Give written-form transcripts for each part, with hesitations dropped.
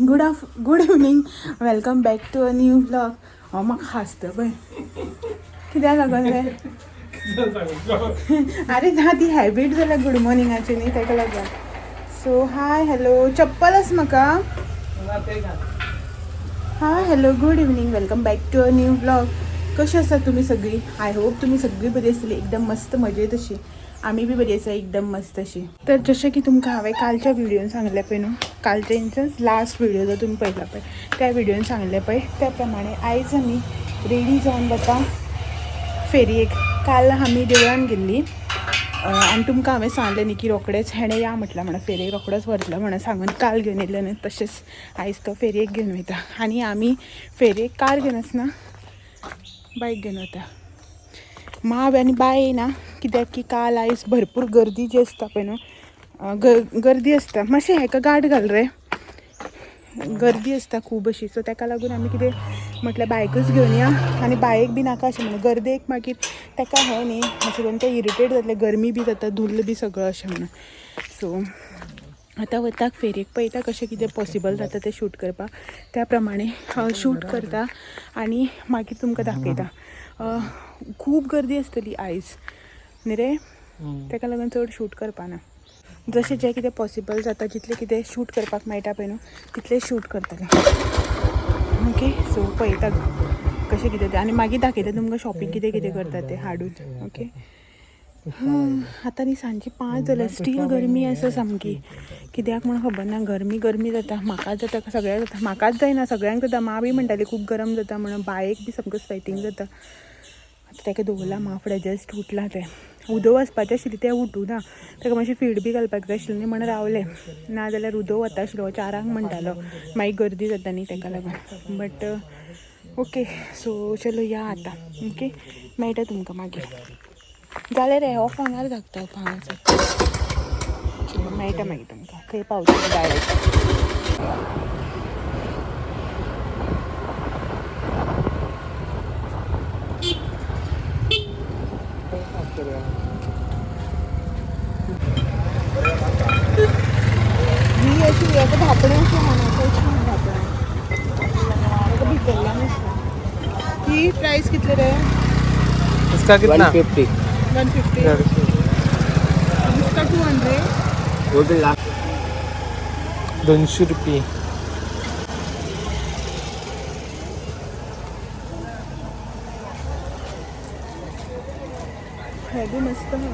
Good evening welcome back to a new vlog. हांव म्हाका हांसता पळय कित्याक लागून रे अरे ना ती हॅबीट जाल्या गुड मॉर्निंगाची न्ही ताका लागून. सो हाय हॅलो चप्पल आसा म्हाका. Hi hello good evening welcome back to a new vlog. कशी आसा तुमी सगळीं. आय होप तुमी सगळीं बरी आसतली एकदम मस्त मजेत अशी. आमी बी बरी आसा एकदम मस्त अशी. तर जशें की तुमकां हांवें कालच्या व्हिडिओन सांगलें पळय न्हू, कालच्या इन्सन्स लास्ट व्हिडिओ जो तुमी पळयला पळय त्या व्हिडिओन सांगलें पळय त्या प्रमाणे आयज आमी रेडी जावन वता फेरयेक. काल आमी देवळान गेल्लीं आनी तुमकां हांवें सांगलें न्ही की रोखडेंच हेणें या म्हटलां म्हणून फेरयेक रोखडोच व्हरतलो म्हणून सांगून काल घेवन येयलें न्ही, तशेंच आयज तो फेरयेक घेवन वयता. आनी आमी फेरयेक कार घेवन वचना बायक घेवन वता. माव आनी बाय येयना कित्याक की काल आयज भरपूर गर्दी जी आसता पळय न्हू, गर्दी आसता मातशें हेका गार्ड घाल रे, गर्दी आसता खूब अशी. सो ताका लागून आमी कितें म्हटल्यार बायकूच घेवन या आनी बायक बी नाका अशें म्हणून गर्देक मागीर ताका हें न्ही मातशें करून तें इरिटेट जातलें, गरमी बी जाता धुल्ल बी सगळो अशें म्हणून. सो आतां वता फेरयेक पळयता कशें कितें पॉसिबल जाता तें शूट करपाक. त्या प्रमाणे शूट करता आनी मागीर तुमकां दाखयता. खूब गर्दी आसतली आयज न्ही रे, ताका लागून चड शूट करपाना. जशें जें कितें पॉसिबल जाता जितलें कितें शूट करपाक मेळटा पळय न्हू तितलें शूट करतलें. ओके सो पळयता कशें कितें तें आनी मागीर दाखयता तुमकां शॉपिंग कितें कितें करता तें हाडून. ओके आतां न्ही सांजची 5 जाल्यार स्टील गरमी आसा सामकी. कित्याक म्हण खबर ना, गरमी जाता. म्हाकाच जाता सगळ्यांक जाता, म्हाकाच जायना सगळ्यांक जाता. मां बी म्हणटाली खूब गरम जाता म्हणून, बायेक बी सामको स्वेटींग जाता. ताका दवरलां मा फुडें जस्ट उठलां तें. उदो वचपाचें आशिल्लें तें उठूना, ताका मातशी फीड बी घालपाक जाय आशिल्ली म्हणून रावलें. नाजाल्यार उदो वता आशिल्लो 4 म्हणटालो, मागीर गर्दी जाता न्ही ताका लागून. बट ओके सो चलो या आतां. ओके मेळटा तुमकां मागीर. जालें रे ऑफ हांगार धाकता हांगासर. चलो मेळटा मागीर तुमकां थंय पावता डायरेक्ट. ही अशी हेका धापणें अशें मानाचें अशें धापणें ताका भितरल्यान आसता. ही प्रायस कितले रे. इसका कितना 150. 150. इसका 200. वो भी लाख 200 रुपये. हे बी मस्त हा.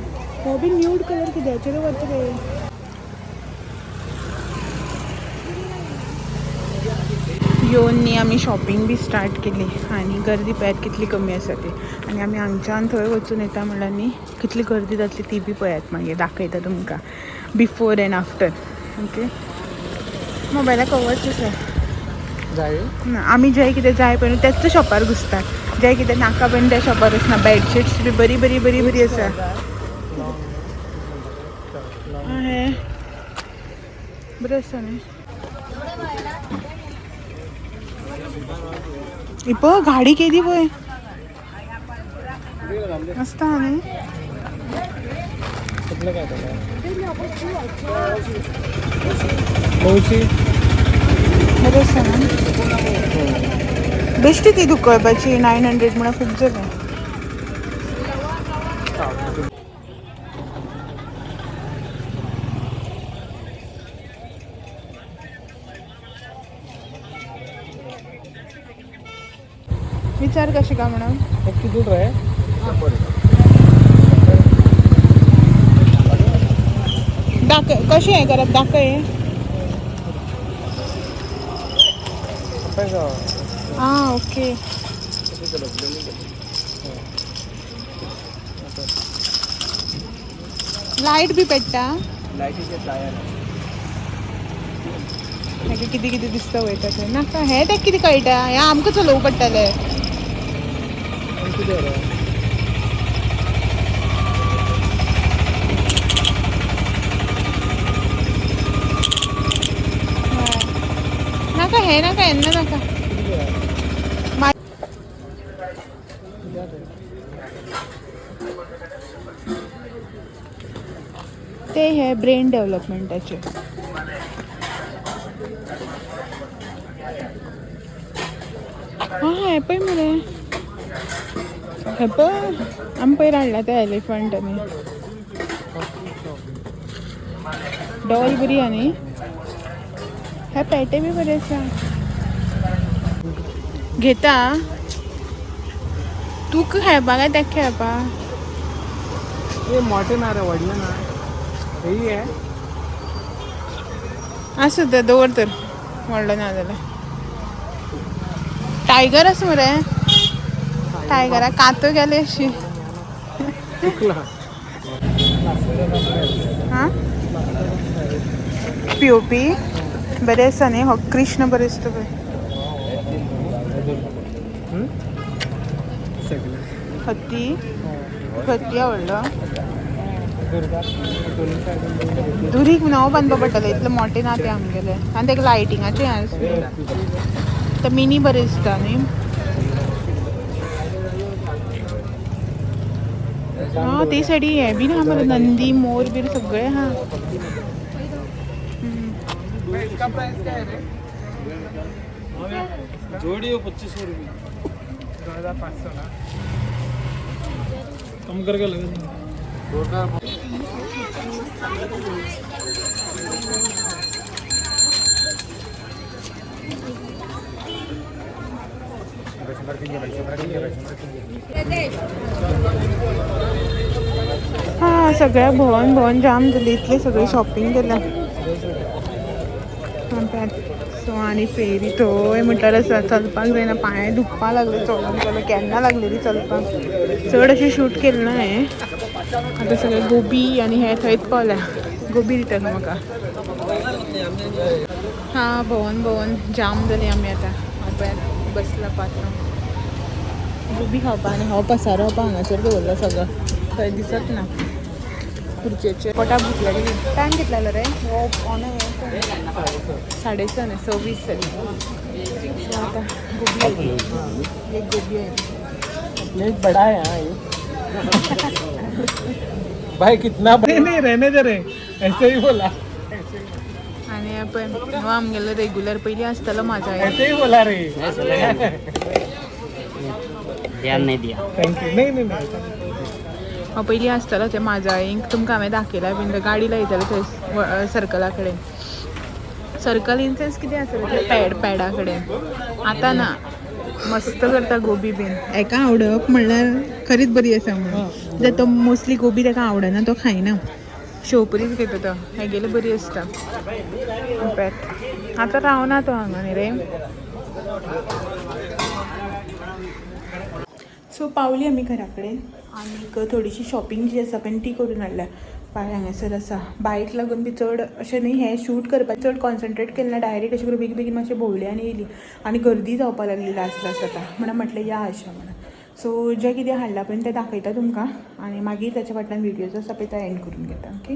हो बी न्यूड कलर कित्याचे रे वता रे. येवन न्ही आमी शॉपिंग बी स्टार्ट केली आनी गर्दी पळयात कितली कमी आसा ती. आनी आमी हांगच्यान थंय वचून येता म्हणल्यार न्ही कितली गर्दी जातली ती बी पळयात. मागीर दाखयता तुमकां बिफोर एंड आफ्टर. ओके मोबायला कवर्स आसा. जाय ना आमी जें कितें जाय पळय न्हू त्याच शॉपार घुसतात. जें कितें नाका पळय त्या शॉपार वचना. बेडशीट्स बी बरी बरी बरी बरी आसा. हे बरें आसा न्ही. ही पळय गाडी केली पळय मस्त हा न्ही. कितलं काय त्याला 900. बरें आसा न्ही. बेश्टी ती दुकळपाची 900 म्हणल्यार खूब जालें. विचार कशें काय म्हणून. किती दूर आहे दाखय कशें हें करप दाखय. आं ओके लायट बी पेट्टा. लाईटीचे टायर हेका कितें कितें दिसता वयता थंय. नाका हें तेका कितें कळटा, हें आमकां चलोवं पडटलें. नाका हें नाका हेन्ना नाका. ते हे ब्रेन डेव्हलपमेंटाचे. हा हे पळय मरे हे पळय आमी पयर हाडला त्या एलिफंटांनी डॉल बरी हा न्ही हे पेटे बी बरे आसा घेता तू खेळपा काय तेका खेळपा हे मोठे ना रे व्हडले ना हेही आहे आसूं तर दवर तर व्हडलो ना जाल्यार टायगर आसा मरे टायगरा कातो गेले अशी चुकला हा पीओपी बरे आसा न्ही हो कृष्ण बरे दिसता पळय सगळे हत्ती हत्ती आवडलो दुर्गा दोन्ही सायडीन दुरीक नांव बांदपा पडटलें इतले मोठे ना ते आमगेले आनी तेका लायटिंगाचे ते मिनी बरे दिसता न्ही हा ते सायडी हे बी ना मरे नंदी मोर बीर सगळे हा इसका प्राइस क्या है रे जोड़ी हो 2500 रुपये 2500 ना कम करके लगे हा सगळ्या भोवन भोवन जाम जाली इतली सगळी शॉपिंग केल्या सो आनी फेरी थंय म्हणल्यार आसा चलपाक जायना पांय दुखपा लागले चलून चलून केन्ना लागलेली चलपाक चड अशें शूट केलें ना हें आतां सगळें गोबी आनी हें थंयच पावल्या गोबी रिटर्न म्हाका हा भोवन भोवन जाम जाली आमी आतां हांव पळय बसला पात्रांव गोबी खावपा आनी हो पसारो हांगासर दवरलो सगळो थंय दिसत ना खुर्चेचेर पोटा भूक लागली टायम कितलो रे हो ऑन 6:30 26 जाली सो आतां गोबी आयली एक गोबी आयली प्लेट बड़ा है हाँ ये भाई कितना बड़ा नहीं रहने दे रे ऐसे ही बोला आनी पळय हो आमगेलो रेग्युलर पयलीं आसतालो म्हाजो ऐसे ही बोला रे ध्यान नहीं दिया थैंक यू नहीं नहीं नहीं हांव पयलीं आसतालो ते म्हाजायेक तुमकां हांवें दाखयला बीन ते गाडी लायताले थंय सर्कला कडेन सर्कल इन सेन्स कितें आसलें ते पॅडा कडेन आतां ना मस्त करता गोबी बीन हेका आवडप म्हणल्यार खरीच बरी आसा म्हणून जर तो मोस्टली गोबी ताका आवडना तो खायना शेवपुरीच घेता तो हेगेली बरी आसता पॅक आतां रावना तो हांगा न्ही रे सो पावली आमी घरा कडेन आनीक थोडीशी शॉपिंग जी आसा पळय ती करून हाडल्या पाय हांगासर आसा बायक लागून बी चड अशें न्ही हें शूट करपाक चड कॉन्सन्ट्रेट केलें ना डायरेक्ट अशें करून बेगीन बेगीन मातशें भोंवली आनी येयली आनी गर्दी जावपाक लागली लास्ट आतां म्हणून म्हटलें या अशें म्हणून सो जें कितें हाडलां पळय तें दाखयता तुमकां आनी मागीर ताच्या फाटल्यान व्हिडिओ जो आसा पळय तो एंड करून घेता ओके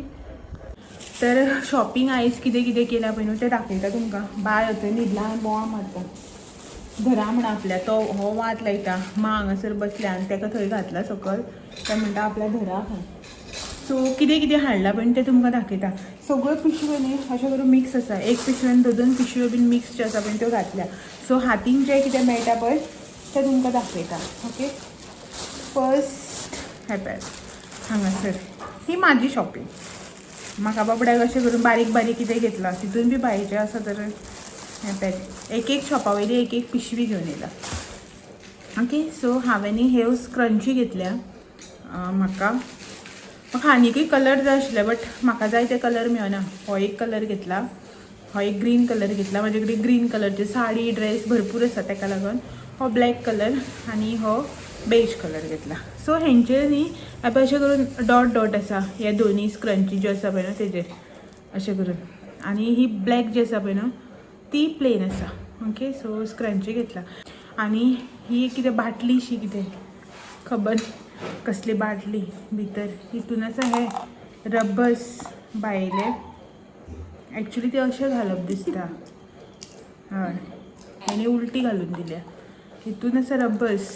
तर शॉपिंग आयज कितें कितें केलां पळय न्हू तें दाखयता तुमकां बाय थंय न्हिदला आनी बोवाळ मारता घरा म्हण आपल्या तो हो वात लायता मा हांगासर बसल्या आनी ताका थंय घातला सकयल तें म्हणटा आपल्या घरा खंय सो कितें कितें हाडलां पण तें तुमकां दाखयता सगळ्यो पिशव्यो न्ही अशें करून मिक्स आसा एक पिशवेन दोन पिशव्यो बीन मिक्स ज्यो आसा पळय त्यो घातल्या सो हातीन जें कितें मेळटा पळय तें तुमकां दाखयता ओके फर्स्ट हे पळय हांगासर ही म्हाजी शॉपिंग म्हाका बाबड्याक अशें करून बारीक बारीक कितें घेतलां तितून बी पाहिजे आसा तर हें पळय एक एक शॉपा वयली एक एक पिशवी घेवन येयला ओके सो हांवें न्ही ह्यो स्क्रंची घेतल्या म्हाका आनीकूय कलर जाय आशिल्ले बट म्हाका जाय ते कलर मेळना हो एक कलर घेतला हो एक ग्रीन कलर घेतला म्हाजे कडेन ग्रीन कलरची साडी ड्रेस भरपूर आसा ताका लागून हो ब्लॅक कलर आनी हो बेज कलर घेतला सो हेंचेर न्ही आतां अशें करून डॉट डॉट आसा हे दोनी स्क्रंची ज्यो आसा पळय न्हू तेजेर अशें करून आनी ही ब्लॅक जी आसा पळय न्हू ती प्लेन आसा ओके सो स्क्रंची घेतला आनी ही कितें बाटलीशी कितें खबर कसली बाटली भितर हितून आसा हे रब्बर्स भायले एक्चुली ते अशें घालप दिसता हय हेणी उलटी घालून दिल्या हितून आसा रब्बर्स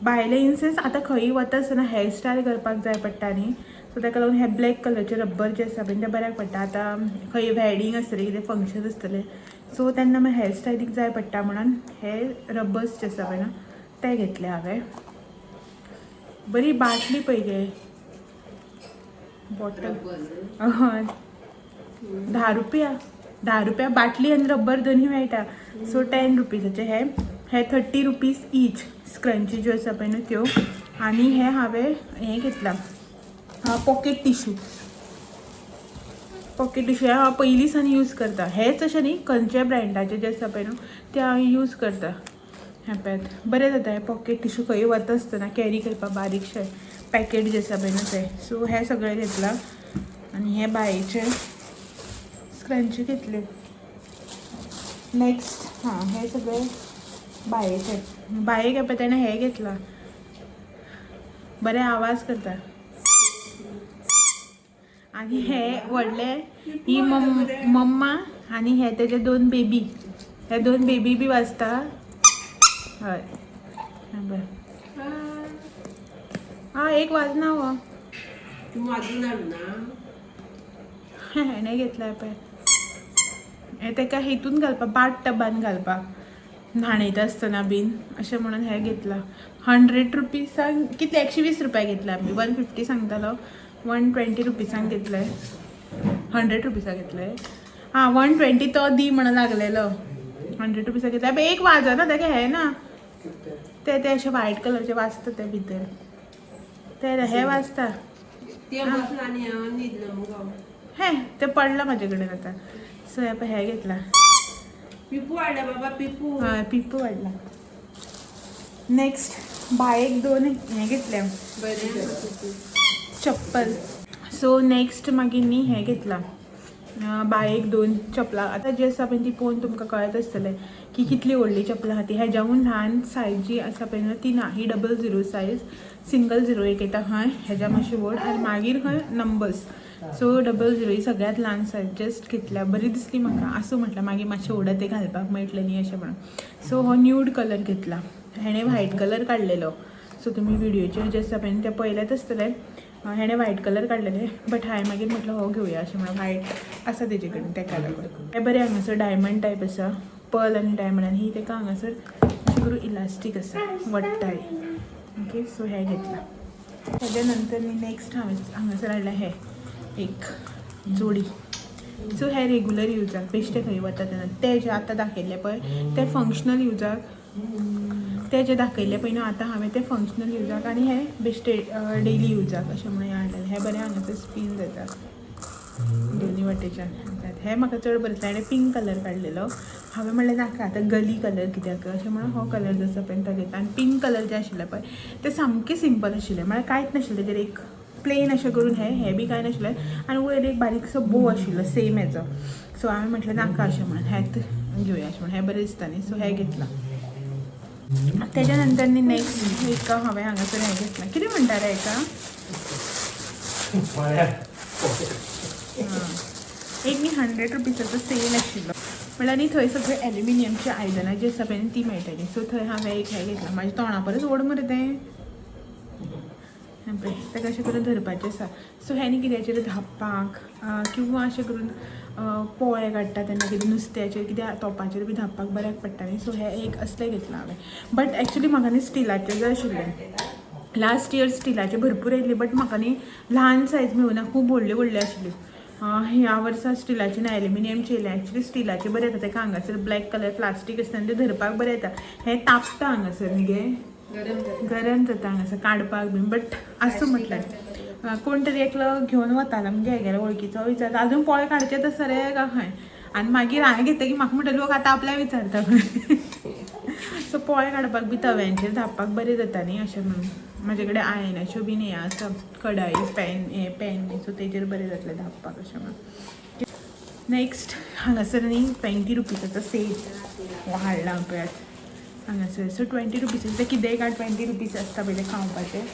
भायले इन सेन्स आतां खंयी वता आसतना हेअरस्टायल करपाक जाय पडटा न्ही, सो ताका लागून हे ब्लॅक कलरचे रब्बर जे आसा पळय ते बऱ्याक पडटा. आतां खंय वेडींग आसतलें कितें फंक्शन आसतलें सो तेन्ना मागीर हेअरस्टायलीक जाय पडटा म्हणून हे रब्बर्स जे आसा पळय ना ते घेतले हांवें. बरी बाटली पळय बॉटल, हय 10 रुपया बाटली आनी रब्बर दोन्ही मेळटा. सो 10 रुपीजाचे हे 30 रुपीज ईच स्क्रंची ज्यो आसा पळय न्हू त्यो. आनी हे हांवें हें घेतलां पॉकेट टिश्यू हे हांव पयलीं सावन यूज करता. हेच अशें न्ही, खंयच्या ब्रँडाचे जे आसा पळय न्हू ते हांव यूज करता. हे पळयात बरें जाता हे पॉकेट टिश्यू खंय वता आसतना कॅरी करपाक बारीकशे पॅकेट जे आसा पळय न्हू ते. सो हे सगळें घेतलां. आनी हे बायेचे स्क्रंची घेतले. नेक्स्ट हे सगळे बायेचे बायेक येपय तेणें हे घेतलां, बरे आवाज करता. आनी हे व्हडले ही मम्मा आनी हे तेजे 2 बेबी, हे 2 बेबी बी वाजता. हय एक वाजना हो हेणे घेतला पळय. हे ताका हितून घालपाक बाट टबान घालपाक न्हाणयता आसतना बीन अशें म्हणून हे घेतलां. 100 रुपीजांक कितले 120 रुपया घेतला आमी. 150 सांगतालो 120 रुपीजांक घेतले. 100 रुपीजांक घेतले 120 तो दी म्हणून लागलेलो. 100 रुपीजांक घेतले. एक वाजना ताका हे ना ते अशे व्हायट कलरचे वाजता ते भितर ते हे वाजता. ते पडला म्हाजे कडेन आतां. सो हे घेतला. पिपू वाडला बाबा पिपू. हय पिपू वाडला. नेक्स्ट बायेक 2 हे घेतले चप्पल. सो नेक्स्ट मागीर न्ही हे घेतलां बायेक 2 चपलां. आतां जी आसा पळय ती पळोवन तुमकां कळत आसतलें की कितली व्हडली चपलां आहा ती. हेज्याहून ल्हान सायज जी आसा पळय न्हू ती ना. ही 00 सायज, सिंगल 0 एक येता खंय हेज्या मातशी व्हड आनी मागीर खंय नंबर्स. सो 00 ही सगळ्यांत ल्हान सायज जस्ट घेतल्या. बरी दिसली म्हाका. आसूं म्हटल्यार मागीर मातशें व्हड ते घालपाक मेळटलें न्ही अशें म्हणून. सो हो न्यूड कलर घेतला. हेणें व्हायट कलर काडलेलो. सो तुमी व्हिडिओचेर जे आसा पळय ते पळयलेच आसतले. हेणें व्हायट कलर काडलेले बट हांवें मागीर म्हटलं हो घेवया अशें म्हणून. व्हायट आसा तेजे कडेन तेका लागून. हे बरें हांगासर डायमंड टायप आसा, पर्ल आनी डायमंड आनी ही तेका हांगासर अशें करून इलास्टीक आसा वट्टाय. ओके सो हे घेतलां. तेज्या नंतर न्ही नेक्स्ट हांगासर हाडला हे एक जोडी. सो हे रेगुलर युजाक बेश्टे खंय वता तेन्ना. ते जे आतां दाखयल्ले पळय ते फंक्शनल युजाक, ते जे दाखयल्ले पळय न्हू आतां हांवें ते फंक्शनल युजाक आनी हे बेश्टे डेली युजाक अशें म्हणून हाडलेले. हे बरें हांगासर स्पीन जाता दोनी वाटेच्यान. हे म्हाका चड बरें दिसलें. हाणें पिंक कलर काडलेलो. हांवें म्हणलें नाका आतां गली कलर कित्याक अशें म्हणून हो कलर जो आसा पळय तो घेतला. आनी पिंक कलर जे आशिल्ले पळय ते सामके सिंपल आशिल्ले, म्हळ्यार कांयच नाशिल्लें तेजेर. एक प्लेन अशें करून हे बी कांय नाशिल्लें आनी वयर एक बारीकसो बो आशिल्लो सेम हेजो. सो हांवें म्हटलें नाका अशें म्हणून हेत घेवया अशें म्हणून. हे बरें दिसता न्ही सो हे घेतलां. तेज्या नंतर न्ही नेक्स्ट एक हांवें हांगासर हें घेतलां. कितें म्हणटा रे हेका एक न्ही 100 रुपीजाचो सेल आशिल्लो. म्हळ्यार न्ही थंय सगळे एल्युमिनियमची आयदनां जी आसा पळय ती मेळटाली. सो थंय हांवें एक हें घेतलां. म्हाज्या तोंडा परस व्हड मरे तें पळय ताका अशें करून धरपाचें आसा. सो हें न्ही कित्याचेर धांपपाक किंवा अशें करून पोळे काडटा तेन्ना कितें नुस्त्याचेर कितें तोपाचेर बी धांपपाक बऱ्याक पडटा न्ही. सो हे एक असलें घेतलां हांवें. बट एक्चुली म्हाका न्ही स्टिलाचें जाय आशिल्लें. लास्ट इयर स्टिलाचे भरपूर येयल्ली बट म्हाका न्ही ल्हान सायज मेळूना, खूब व्हडली व्हडली आशिल्ली. ह्या वर्सा स्टिलाची ना एल्युमिनियमची येयले. एक्चुली स्टिलाचे बरें येता. ताका हांगासर ब्लॅक कलर प्लास्टीक आसता आनी ते धरपाक बरें येता. हें तापता हांगासर न्ही गे, गरम जाता हांगासर काडपाक बीन. बट आसूं म्हटल्यार कोण तरी एकलो घेवन वतालो म्हणजे हेगेलो वळखीचो विचारता आजून पोळे काडचेच आसा रे काय खंय. आनी मागीर हांवें घेतकीर म्हाका म्हणटा लोक आतां आपल्या विचारता खंय. सो पोळे काडपाक बी तव्यांचेर धांपपाक बरें जाता न्ही अशें म्हणून. म्हाजे कडेन आयनाच्यो बीन हें आसा कढाई पॅन सो तेजेर बरें जातलें धांपपाक अशें म्हणून. नेक्स्ट हांगासर न्ही 20 रुपीजाचो सेट हो हाडला पळयात हांगासर. सो 20 रुपीजाचें ते कितेंय काड 20 रुपीज आसता पळय ते खावपाचें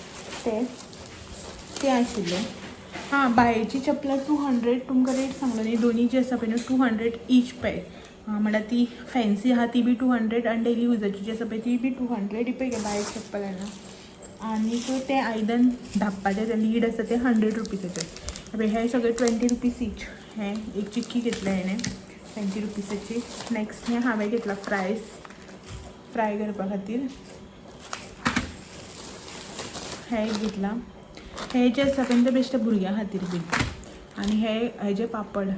ते आशिल्लें. बायेची चपलां 200 तुमकां रेट सांगलो न्ही. दोनी जी आसा पळय न्हू 200 ईच पॅर. म्हळ्यार ती फॅन्सी आहा ती बी 200 आनी डेली युजाची जी आसा पळय ती बी 200. ही पळय गे बायेक चप्पल हाडला. आणि तो ते आयदन धाप्पाचें ते लीड आसा ते 100 रुपीसाचे. हे सगळे 20 रुपीज ईच. हे एक चिक्की घेतल्या हेणे 20 रुपीसाची. नेक्स्ट हे हांवें घेतला फ्राय करपा खातीर. हे एक घेतला. हे जे आसा पळय ते बेश्टे भुरग्यां खातीर बी. आणि हेजे पापड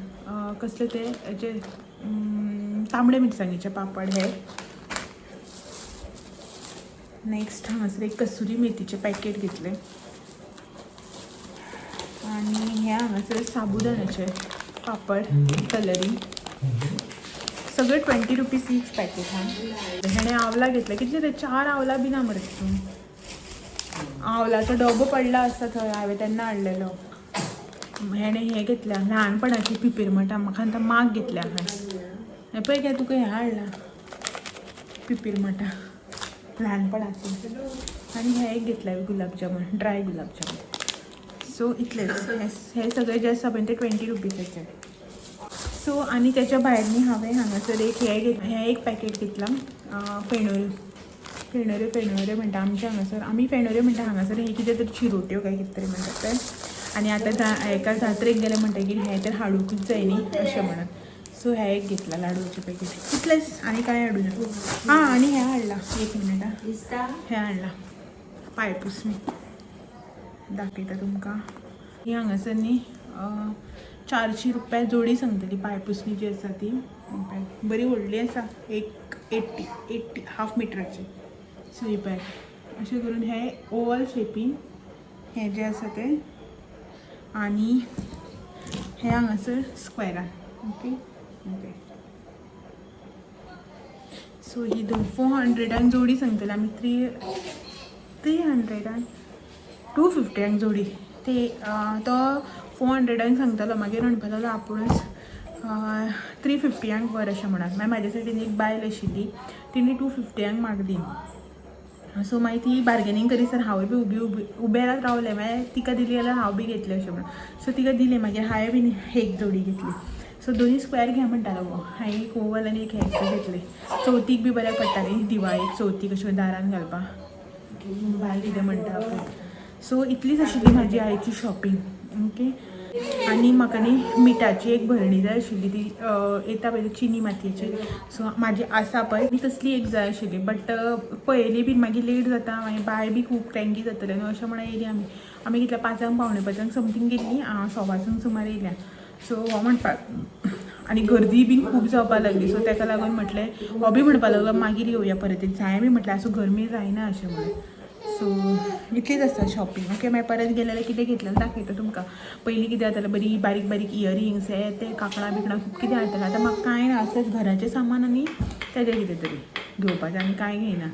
कसले ते हेजे तांबडे मिरसांगेचे पापड हे. नेक्स्ट हांगासर एक कसुरी मेथीचे पॅकेट घेतले. आणि हे हांगासर साबुदाण्याचे पापड कलरी. सगळे 20 रुपीज ईच पॅकेट हा. हेणे आवला घेतला. कितले ते 4 आवला बी ना मरे तितून. आवलाचो डबो पडला आसता थंय हांवें तेन्ना हाडलेलो. हेणे हे घेतल्या ल्हानपणाची पिपीरमटां. म्हाका आतां माग घेतल्या. हे पळय काय तुका हें हाडला पिपीरमटां ल्हानपणाची. आनी हे एक घेतल्या गुलाब जामून ड्राय गुलाब जामून. सो इतलेच. हे सगळे जे आसा पळय ते 20 रुपीसाचे. सो आनी तेच्या भायर न्ही हांवें हांगासर एक हे एक पॅकेट घेतला फेणोऱ्यो म्हणटा आमचे हांगासर. आमी फेणोऱ्यो म्हणटा हांगासर. हे कितें तरी चिरोट्यो काय कितें तरी म्हणटात ते. आनी आतां हेका जात्रेक गेले म्हणटकीर हे तर हाडूंकूच जाय न्ही अशें म्हणून. सो हे एक घेतला लाडूचे पॅकेट. इतलेंच. आनी कांय हाडूं ना. हां आनी हें हाडलां. एक मिनट आं. हें हाडलां पांयपुसणी. दाखयता तुमकां. ही हांगासर न्ही 400 रुपया जोडी सांगतली पांयपुसणी जी आसा ती. बरी व्हडली आसा. एक 80 हाफ मिटराची. सो ही पॅक अशें करून हे ओवल शेपीन हे जे आसा ते. आनी हे हांगासर स्क्वेरान. ओके. सो ही 400 जोडी सांगतली आमी. 300 250 जोडी. ते तो 400 सांगतालो. मागीर म्हणपा लागलो आपुणूच 350 वर अशें म्हणत. मागीर म्हाज्या सायडीन एक बायल आशिल्ली तिणी 250 मागली. सो मागीर ती बार्गेनींग करीसर हांवूय बी उबे रावलें. मागीर तिका दिली जाल्यार हांव बी घेतलें अशें म्हणून. सो तिका दिलें. मागीर हांवें बीन एक जोडी घेतली. सो दोनी स्क्वेर घे म्हणटालो गो. हांवें एक ओवल आनी एक हें घेतलें. चवथीक बी बऱ्याक पडटाली. दिवाळीक चवथीक अशें दारान घालपाक भायर कितें म्हणटा आपूण. सो इतलीच आशिल्ली म्हाजी आयची शॉपिंग. ओके. आनी म्हाका न्ही मिठाची एक भरणी जाय आशिल्ली. ती येता पळय चिनी मातयेची. सो म्हाजी आसा पळय ती तसली एक जाय आशिल्ली. बट पळयली बीन मागीर लेट जाता. मागीर बाय बी खूब क्रँकी जातलें न्हू अशें म्हणून येयली आमी कितल्या 5 पावणे 5 समथींग गेल्ली. 6 सुमार येयल्या. सो हो म्हणपाक आनी गर्दी बीन खूब जावपाक लागली. सो ताका लागून म्हटलें हो बी म्हणपाक लागलो मागीर येवया परत. जाय बी म्हटलें आसूं गरमी जायना अशें म्हणून. सो इतलीच आसा शॉपिंग. ओके. मागीर परत गेले जाल्यार कितें घेतलें दाखयता तुमकां. पयलीं कितें जातालें बरी बारीक बारीक इयरिंग्स हे ते कांकणां बिकणां खूब कितें हाडटालें. आतां म्हाका कांय ना. असलेंच घराचें सामान आनी तेजें कितें तरी घेवपाचें आनी कांय घेयना.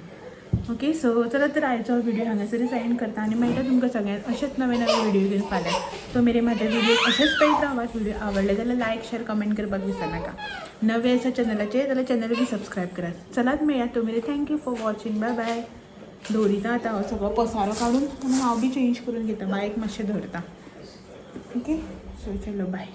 ओके. सो चला तर आयचो व्हिडिओ हांगासर एंड करता. आनी मेळटा तुमकां सगळ्यांक अशेच नवे व्हिडिओ घेवन फाल्यां. तो मेरे म्हाजे व्हिडिओ अशेंच पळयत रावात. व्हिडिओ आवडले जाल्यार लायक शेअर कमेंट करपाक विसरनाका. नवे आसा चॅनलाचेर जाल्यार चॅनल बी सबस्क्रायब करात. चलात मेळया तो मेरे. Thank you for watching. Bye bye. दवरिता आतां हांव सगळो पसारो काडून आनी हांव बी चेंज करून घेता. बायक मातशें धरता. ओके. सो चलो बाय.